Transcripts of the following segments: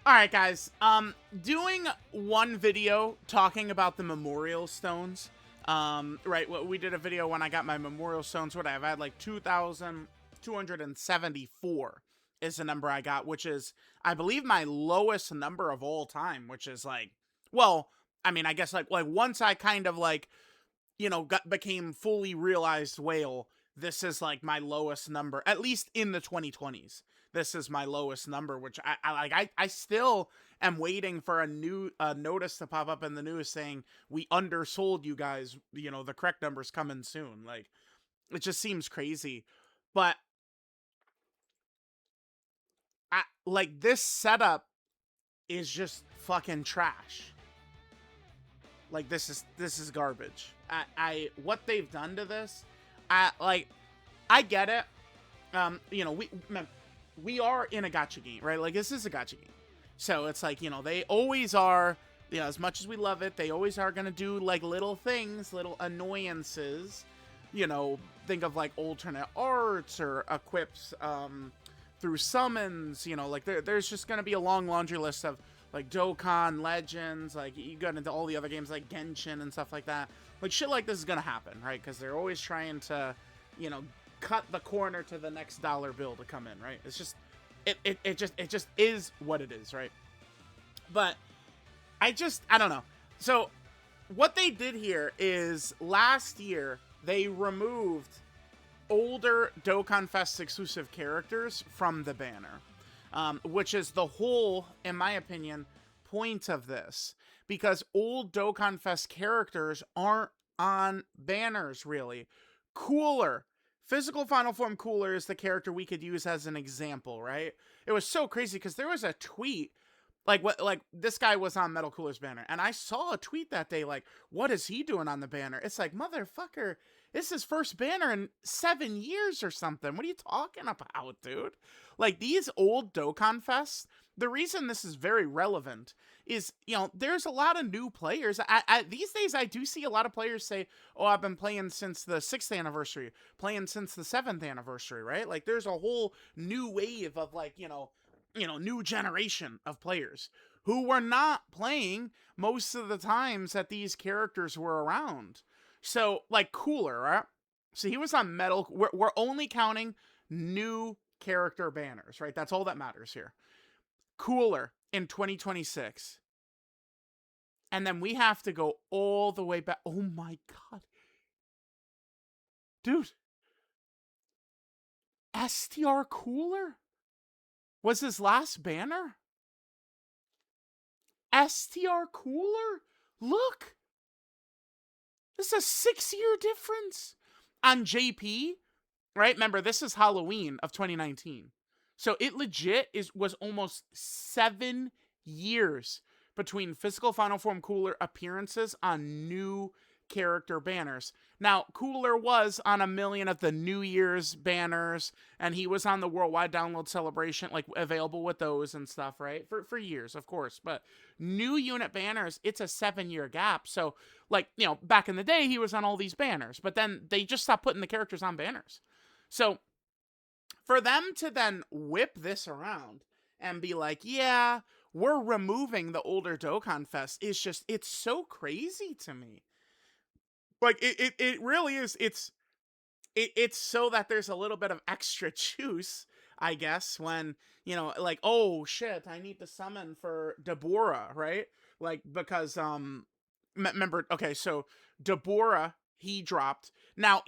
Alright, guys. Doing one video talking about the memorial stones. Right, we did a video when I got my memorial stones. What I had like 2,274 is the number I got, which is, I believe, my lowest number of all time, which is like, well, I mean, I guess like once I kind of like, became fully realized whale, this is like my lowest number, at least in the 2020s. This is my lowest number, which I still am waiting for a new notice to pop up in the news saying we undersold you guys. The correct number's coming soon. Like, it just seems crazy, but like this setup is just fucking trash. Like, this is garbage. What they've done to this, I get it. We are in a gacha game, right? Like, this is a gacha game. So it's like, they always are, as much as we love it, they always are going to do like little things, little annoyances, think of like alternate arts or equips through summons, like there's just going to be a long laundry list of like Dokkan Legends, like you got into all the other games like Genshin and stuff like that. Like, shit like this is going to happen, right? Because they're always trying to, cut the corner to the next dollar bill to come in, right? It's just, it just is what it is, right? But I don't know. So what they did here is last year they removed older Dokkan Fest exclusive characters from the banner, which is the whole, in my opinion, point of this, because old Dokkan Fest characters aren't on banners really. Cooler. Physical Final Form Cooler is the character we could use as an example, right? It was so crazy because there was a tweet, like this guy was on Metal Cooler's banner, and I saw a tweet that day like, what is he doing on the banner? It's like, motherfucker, this is his first banner in 7 years or something. What are you talking about, dude? Like, these old Dokkan Fests, the reason this is very relevant is, there's a lot of new players. These days, I do see a lot of players say, oh, I've been playing since the 6th anniversary, playing since the 7th anniversary, right? Like, there's a whole new wave of, like, new generation of players who were not playing most of the times that these characters were around. So, like, Cooler, right? So he was on Metal. We're only counting new character banners, right? That's all that matters here. Cooler in 2026. And then we have to go all the way back. Oh my god. Dude. STR Cooler was his last banner? STR Cooler? Look. This is a 6-year difference. On JP, right? Remember, this is Halloween of 2019. So it legit was almost 7 years between physical Final Form Cooler appearances on new character banners. Now, Cooler was on a million of the New Year's banners, and he was on the Worldwide Download Celebration, like available with those and stuff, right? For years, of course. But new unit banners, it's a 7-year gap. So, like, back in the day, he was on all these banners, but then they just stopped putting the characters on banners. So, for them to then whip this around and be like, yeah, we're removing the older Dokkan Fest, it's so crazy to me. Like, it really is. It's so that there's a little bit of extra juice, I guess, when, like, oh shit, I need to summon for Deborah, right? Like, because, remember, okay, so Deborah, he dropped. Now,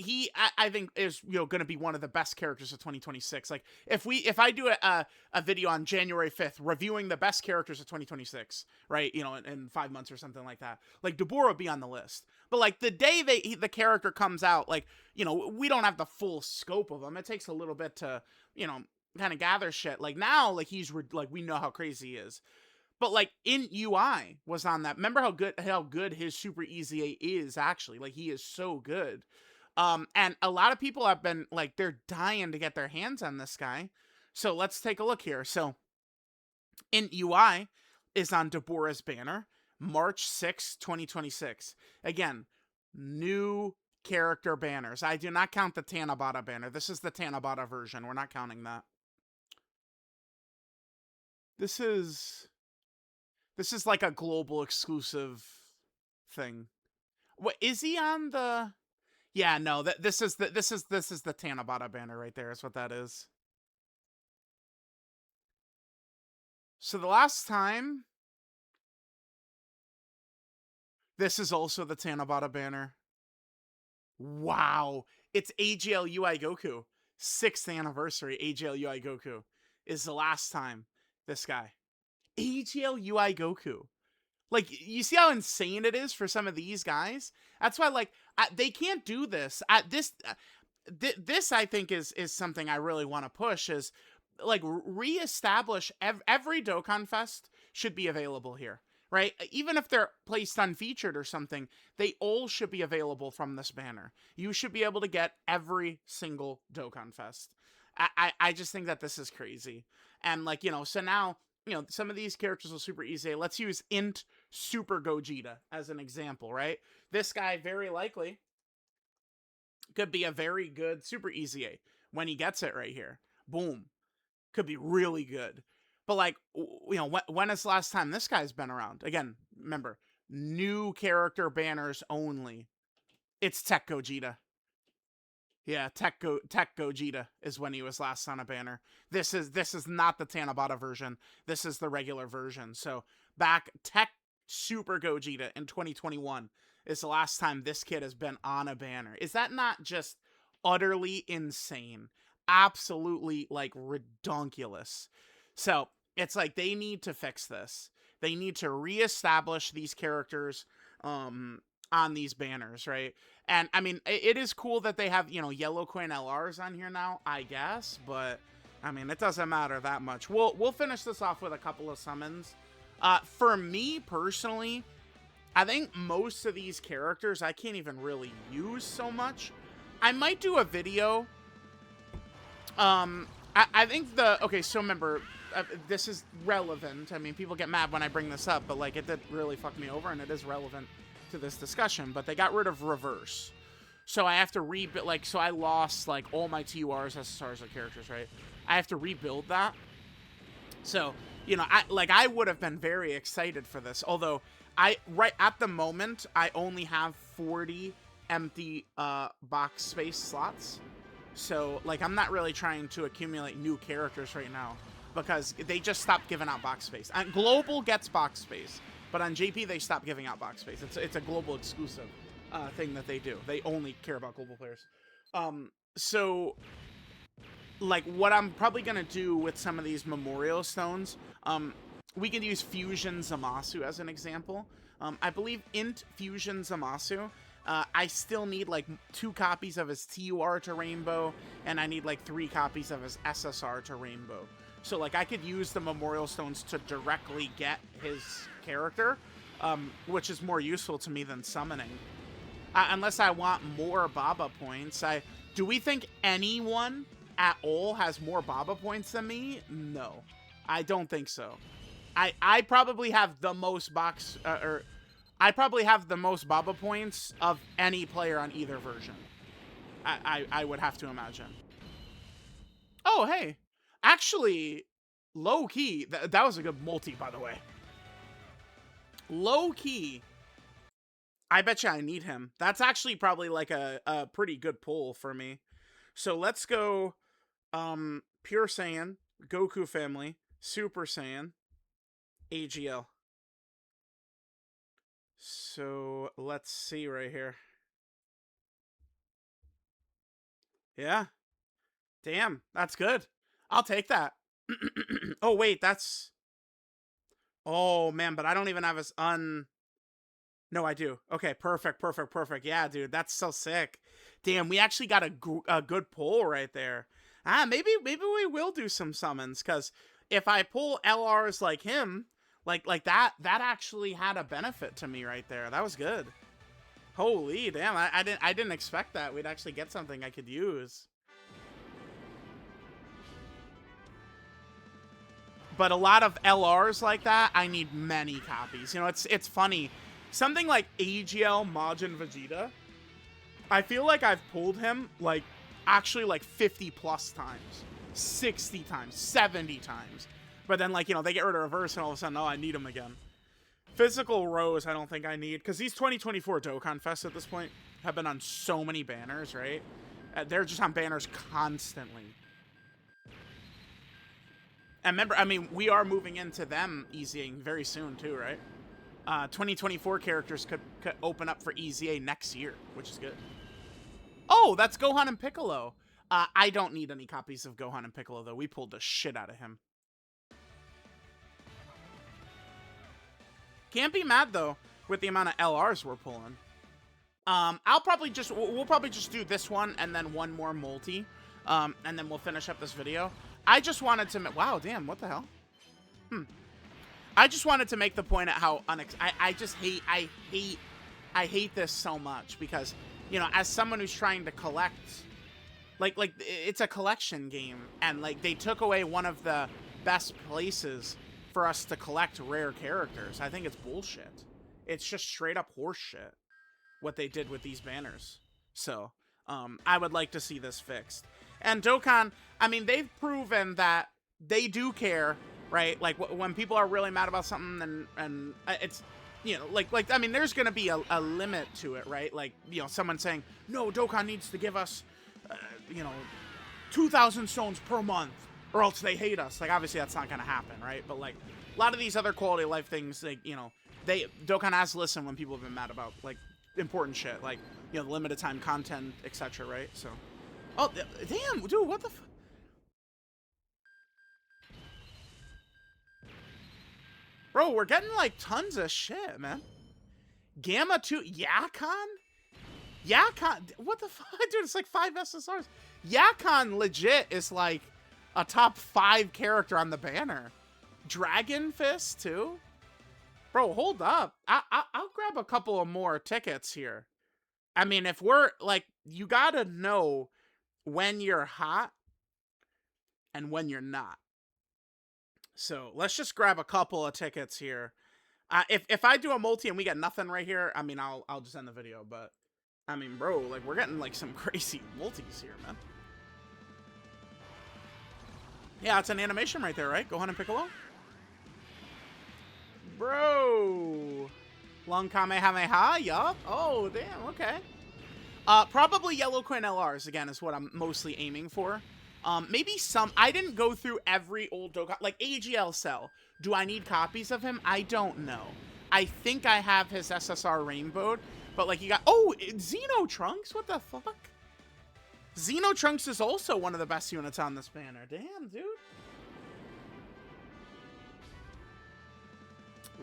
I think is, going to be one of the best characters of 2026. Like, if I do a video on January 5th reviewing the best characters of 2026, right, in 5 months or something like that, like, Deborah will be on the list. But, like, the day the character comes out, like, we don't have the full scope of him. It takes a little bit to, kind of gather shit. Like, now, like, like, we know how crazy he is. But, like, in UI was on that. Remember how good his Super Easy 8 is, actually. Like, he is so good. And a lot of people have been, like, they're dying to get their hands on this guy. So let's take a look here. So in UI is on Deborah's banner, March 6, 2026. Again, new character banners. I do not count the Tanabata banner. This is the Tanabata version. We're not counting that. This is This is like a global exclusive thing. What is he on the? Yeah, no. This is the Tanabata banner right there. Is what that is. So the last time, this is also the Tanabata banner. Wow, it's AGL UI Goku. 6th anniversary AGL UI Goku is the last time this guy. AGL UI Goku. Like, you see how insane it is for some of these guys? That's why, like, they can't do this. This I think is something I really want to push is, like, reestablish every Dokkan Fest should be available here, right? Even if they're placed unfeatured or something, they all should be available from this banner. You should be able to get every single Dokkan Fest. I just think that this is crazy. And, like, so now, some of these characters are super easy. Let's use Int Super Gogeta as an example, right? This guy very likely could be a very good Super Easy A when he gets it right here. Boom. Could be really good. But, like, when is the last time this guy's been around? Again, remember, new character banners only. It's Tech Gogeta. Yeah, Tech Gogeta is when he was last on a banner. This is not the Tanabata version. This is the regular version. So back Tech Super Gogeta in 2021 is the last time this kid has been on a banner. Is that not just utterly insane? Absolutely, like, redonkulous. So it's like they need to fix this. They need to reestablish these characters on these banners, right? And I mean, it is cool that they have, yellow coin LRs on here now, I guess, but I mean, it doesn't matter that much. We'll finish this off with a couple of summons. For me personally, I think most of these characters I can't even really use so much. I might do a video. I think okay, so remember, this is relevant. I mean, people get mad when I bring this up, but, like, it did really fuck me over, and it is relevant to this discussion. But they got rid of reverse, so I have to rebuild. Like, so I lost, like, all my TURs, SSRs, and characters, right? I have to rebuild that. So, I would have been very excited for this, although right at the moment I only have 40 empty box space slots. So, like, I'm not really trying to accumulate new characters right now because they just stopped giving out box space. And Global gets box space, but on JP they stopped giving out box space. It's a global exclusive thing that they do. They only care about global players. So, like, what I'm probably gonna do with some of these memorial stones, we can use Fusion Zamasu as an example. I believe Int Fusion Zamasu. I still need, like, 2 copies of his TUR to Rainbow, and I need, like, 3 copies of his SSR to Rainbow. So, like, I could use the Memorial Stones to directly get his character, which is more useful to me than summoning. Unless I want more Baba points. Do we think anyone at all has more Baba points than me? No. I don't think so. I probably have the most I probably have the most Baba points of any player on either version. I would have to imagine. Oh, hey. Actually, low-key, that was a good multi, by the way. Low-key, I bet you I need him. That's actually probably, like, a pretty good pull for me. So let's go Pure Saiyan, Goku family, Super Saiyan, AGL. So let's see right here. Yeah. Damn, that's good. I'll take that. Oh, wait, that's... Oh, man, but I don't even have his No, I do. Okay, perfect. Yeah, dude, that's so sick. Damn, we actually got a good pull right there. Maybe we will do some summons, because if I pull LRs like him, like that actually had a benefit to me right there. That was good. Holy damn, I didn't expect that we'd actually get something I could use. But a lot of LRs like that, I need many copies. It's funny. Something like AGL Majin Vegeta, I feel like I've pulled him, like, actually, like, 50 plus times. 60 times. 70 times. But then, like, they get rid of reverse and all of a sudden, oh, I need him again. Physical rows, I don't think I need, because these 2024 Dokkan Fest at this point have been on so many banners, right? They're just on banners constantly. And remember, I mean, we are moving into them easying very soon too, right? 2024 characters could open up for EZA next year, which is good. Oh, that's Gohan and Piccolo. I don't need any copies of Gohan and Piccolo, though. We pulled the shit out of him. Can't be mad, though, with the amount of LRs we're pulling. We'll probably just do this one and then one more multi. And then we'll finish up this video. I just wanted to... Wow, damn, what the hell? I just wanted to make the point at how I hate this so much because, you know, as someone who's trying to collect... Like, it's a collection game, and, like, they took away one of the best places for us to collect rare characters. I think it's bullshit. It's just straight up horseshit, what they did with these banners. So, I would like to see this fixed. And Dokkan, I mean, they've proven that they do care, right? Like, when people are really mad about something, and it's... You know, like I mean, there's gonna be a limit to it, right? Like, you know, someone saying, no, Dokkan needs to give us... you know, 2,000 stones per month, or else they hate us. Like, obviously that's not gonna happen, right? But like, a lot of these other quality of life things, like, you know, Dokkan has listened when people have been mad about like important shit, like, you know, limited time content, etc. Right? So, oh damn, dude, what the? Bro, we're getting like tons of shit, man. Gamma 2 Yakon? Yakon, what the fuck, dude? It's like 5 SSRs. Yakon legit is like a top 5 character on the banner. Dragon Fist too, bro. Hold up, I'll grab a couple of more tickets here. I mean, if we're like, you gotta know when you're hot and when you're not. So let's just grab a couple of tickets here. If I do a multi and we get nothing right here, I mean, I'll just end the video, but. I mean, bro, like, we're getting, like, some crazy multis here, man. Yeah, it's an animation right there, right? Gohan and Piccolo? Bro. Long Kamehameha, yup. Oh, damn, okay. Probably Yellow Queen LRs, again, is what I'm mostly aiming for. Maybe some... I didn't go through every old Dokkan... Like, AGL Cell. Do I need copies of him? I don't know. I think I have his SSR Rainbowed. But, like, you got... Oh, Xeno Trunks? What the fuck? Xeno Trunks is also one of the best units on this banner. Damn, dude.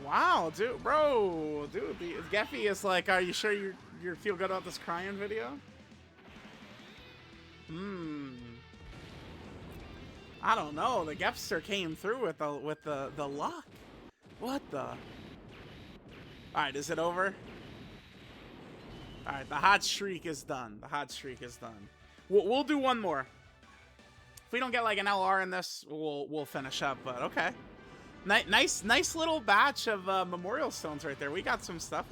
Wow, dude. Bro. Dude, Geppy is like, are you sure you feel good about this crying video? I don't know. The Gepster came through with the luck. What the... Alright, is it over? Alright, the hot streak is done. The hot streak is done. We'll do one more. If we don't get like an LR in this, we'll finish up, but okay. Nice little batch of memorial stones right there. We got some stuff.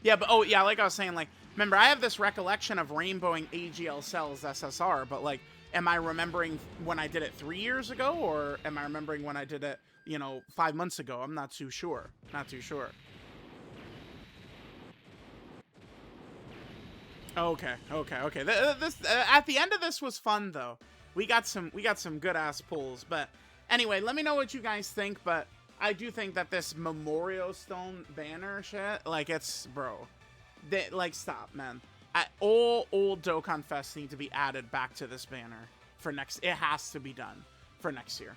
Yeah, but oh yeah, like I was saying, like, remember, I have this recollection of rainbowing AGL Cells SSR, but like, am I remembering when I did it 3 years ago, or am I remembering when I did it, you know, 5 months ago? I'm not too sure. Okay. This at the end of this was fun though. We got some good ass pulls. But anyway, let me know what you guys think. But I do think that this Memorial Stone banner shit, like, it's, bro, like, stop, man. All old Dokkan Fest need to be added back to this banner for next. It has to be done for next year.